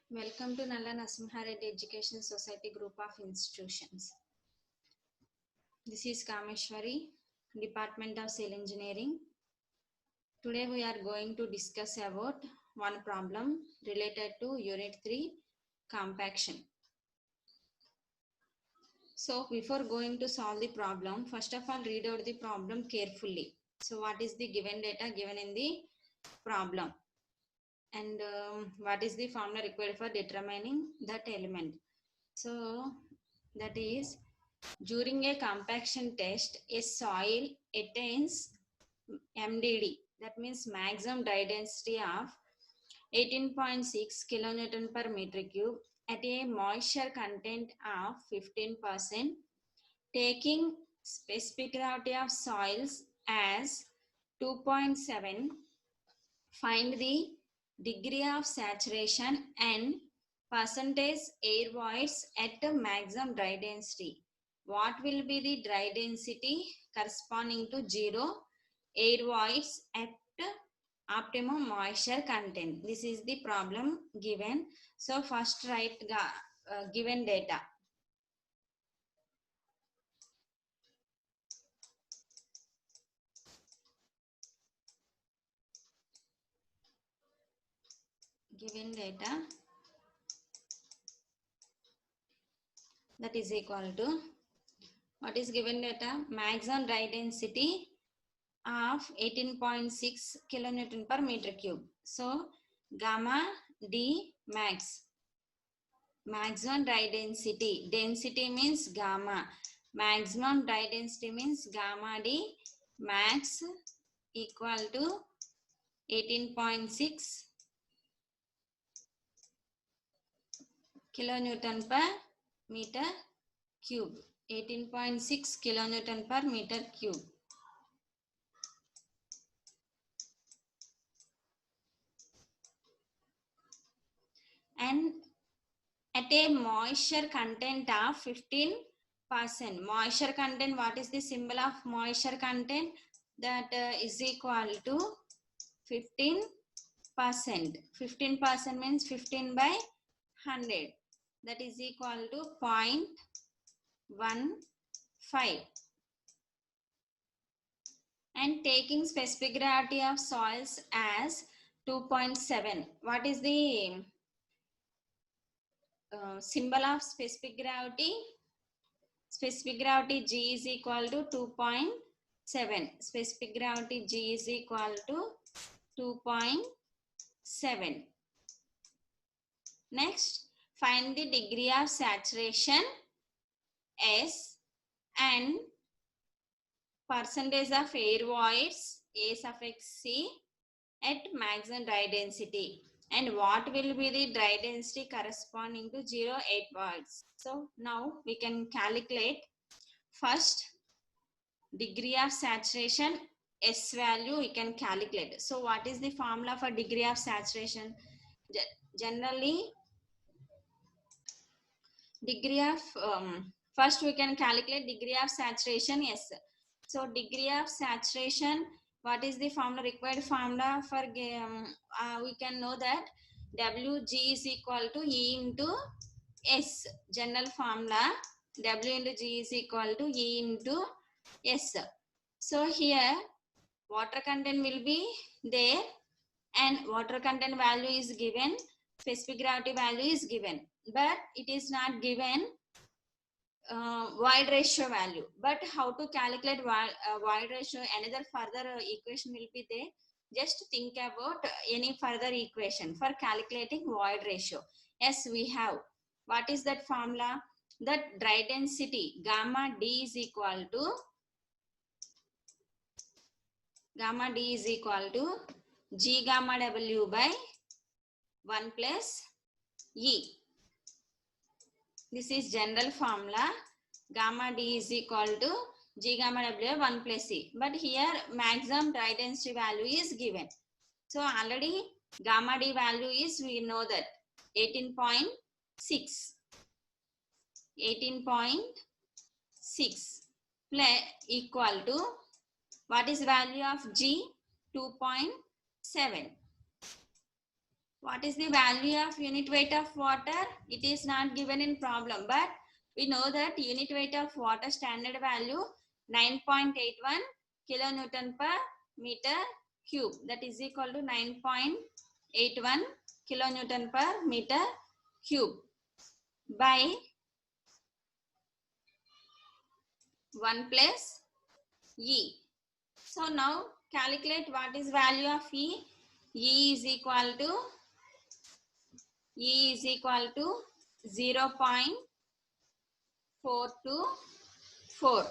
Welcome to Nalla Narasimhareddy Education Society Group of Institutions. This is Kameshwari, Department of Civil Engineering. Today we are going to discuss about one problem related to Unit 3, compaction. So before going to solve the problem, first of all read out the problem carefully. So what is the given data given in the problem? And what is the formula required for determining that element? So that is, during a compaction test, a soil attains MDD, that means maximum dry density of 18.6 kilonewton per meter cube at a moisture content of 15%, taking specific gravity of soils as 2.7. Find the degree of saturation and percentage air voids at maximum dry density. What will be the dry density corresponding to 0 air voids at optimum moisture content? This is the problem given. So first write given data. Given data, that is equal to, what is given data? Maximum dry density of 18.6 kilonewton per meter cube. So gamma D max, maximum dry density. Density means gamma. Maximum dry density means gamma D max equal to 18.6 kilonewton per meter cube. 18.6 kilonewton per meter cube. And at a moisture content of 15%. Moisture content, what is the symbol of moisture content? That is equal to 15%. 15% means 15 by 100. That is equal to 0.15. And taking specific gravity of soils as 2.7. What is the symbol of specific gravity? Specific gravity G is equal to 2.7. Specific gravity G is equal to 2.7. Next, find the degree of saturation S and percentage of air voids A suffix C at maximum dry density. And what will be the dry density corresponding to 0 air voids? So now we can calculate first degree of saturation S value we can calculate. So what is the formula for degree of saturation? Generally degree of first we can calculate degree of saturation S. So degree of saturation, what is the formula, required formula for we can know that Wg is equal to E into S. General formula, W into G is equal to E into S. So here water content will be there and water content value is given, specific gravity value is given, but it is not given void ratio value. But how to calculate void ratio? Another further equation will be there. Just think about any further equation for calculating void ratio. Yes, we have. What is that formula? That dry density gamma D is equal to G gamma W by 1 plus E. This is general formula. Gamma D is equal to G gamma W 1 plus E. But here maximum dry density value is given. So already gamma D value is, we know that 18.6. 18.6 plus equal to, what is value of G? 2.7. What is the value of unit weight of water? It is not given in problem, but we know that unit weight of water standard value 9.81 kilonewton per meter cube. That is equal to 9.81 kilonewton per meter cube by 1 plus E. So now calculate what is value of E. E is equal to 0.424.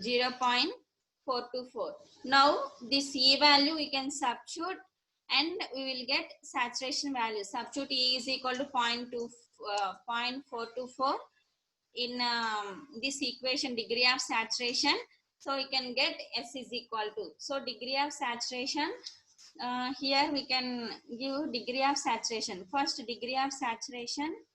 0.424. Now this E value we can substitute and we will get saturation value. Substitute E is equal to 0.424 in this equation, degree of saturation. So we can get S is equal to. So degree of saturation, here we can give degree of saturation. First degree of saturation.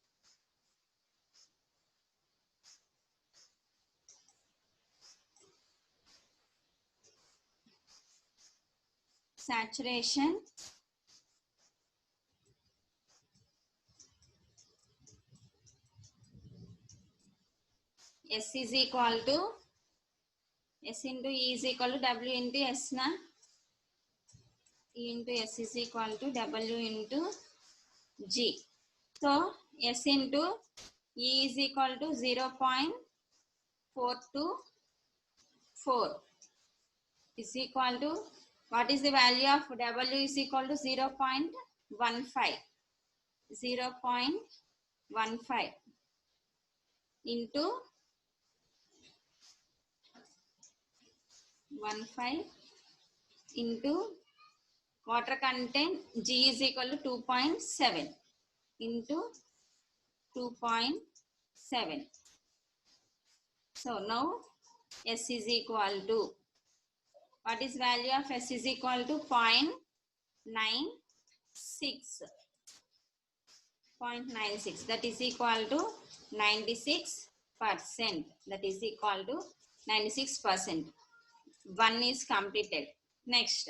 Saturation S is equal to S into E is equal to W into S na. E into S is equal to W into G. So S into E is equal to 0.424 is equal to, what is the value of W is equal to 0.15. 0.15 into 15 into water content G is equal to 2.7 into 2.7. So now S is equal to, what is value of S is equal to 0.96. 0.96, that is equal to 96%. That is equal to 96%. One is completed. Next,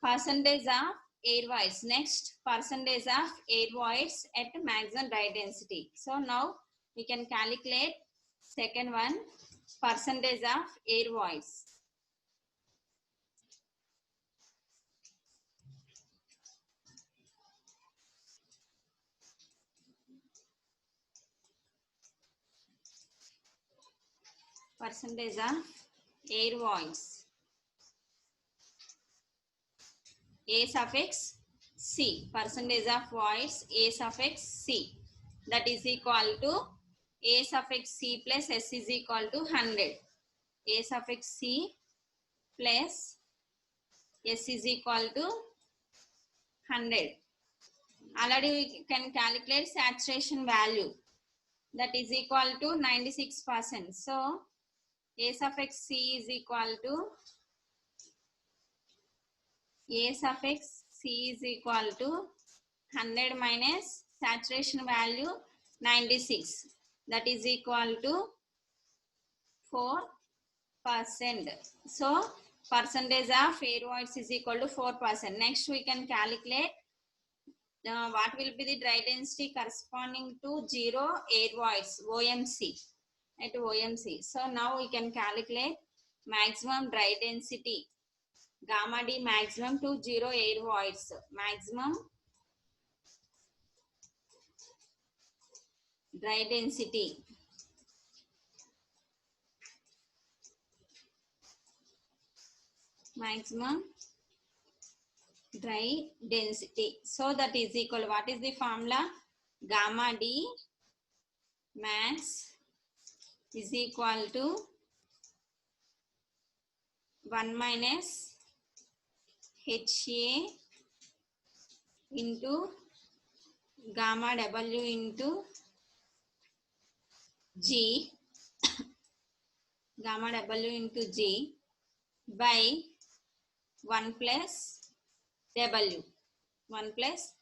percentage of air voids. Next, percentage of air voids at maximum dry density. So now we can calculate second one, percentage of air voids. Percentage of air voids. A suffix C. Percentage of voids A suffix C. That is equal to A suffix C plus S is equal to 100. A suffix C plus S is equal to 100. Already we can calculate saturation value. That is equal to 96%. So A suffix C is equal to, A suffix C is equal to 100 minus saturation value 96. That is equal to 4%. So percentage of air voids is equal to 4%. Next we can calculate what will be the dry density corresponding to zero air voids, OMC, at OMC. So now we can calculate maximum dry density, gamma D maximum to zero air voids. Maximum dry density. Maximum dry density. So that is equal, what is the formula? Gamma D max is equal to 1 minus HA into gamma W into G, gamma W into G by 1 plus W, 1 plus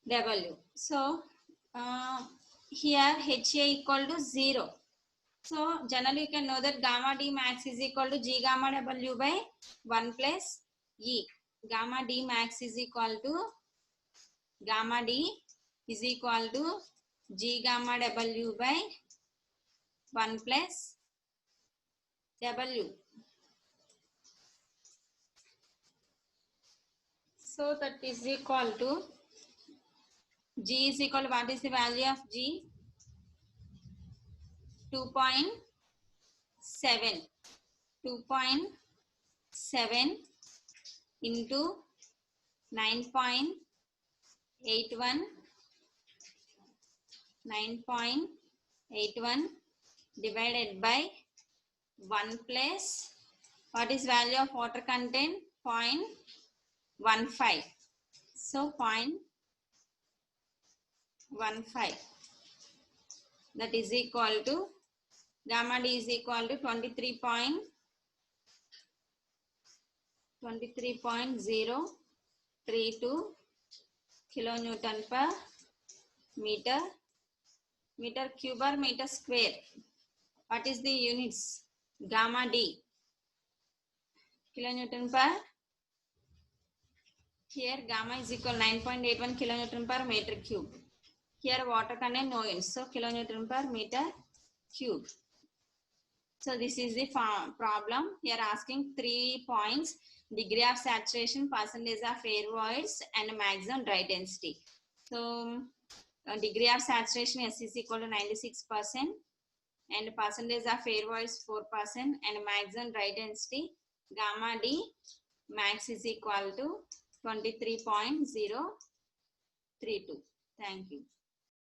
W. So here HA equal to 0. So generally you can know that gamma D max is equal to G gamma W by 1 plus E. Gamma D max is equal to gamma D is equal to G gamma W by 1 plus W. So that is equal to G is equal to, what is the value of G? 2.7. 2.7 into 9.81. 9.81 divided by 1 plus, what is value of water content? 0.15. So 0.15, that is equal to, gamma D is equal to 23.032 kilonewton per meter cube or meter square. What is the units? Gamma D, kilonewton per, here gamma is equal 9.81 kilonewton per meter cube. Here water content no units, so kilonewton per meter cube. So this is the problem. Here asking 3 points: degree of saturation, percentage of air voids, and maximum dry density. So degree of saturation S is equal to 96%, and percentage of air voids 4%, and maximum dry density gamma D max is equal to 23.032. Thank you.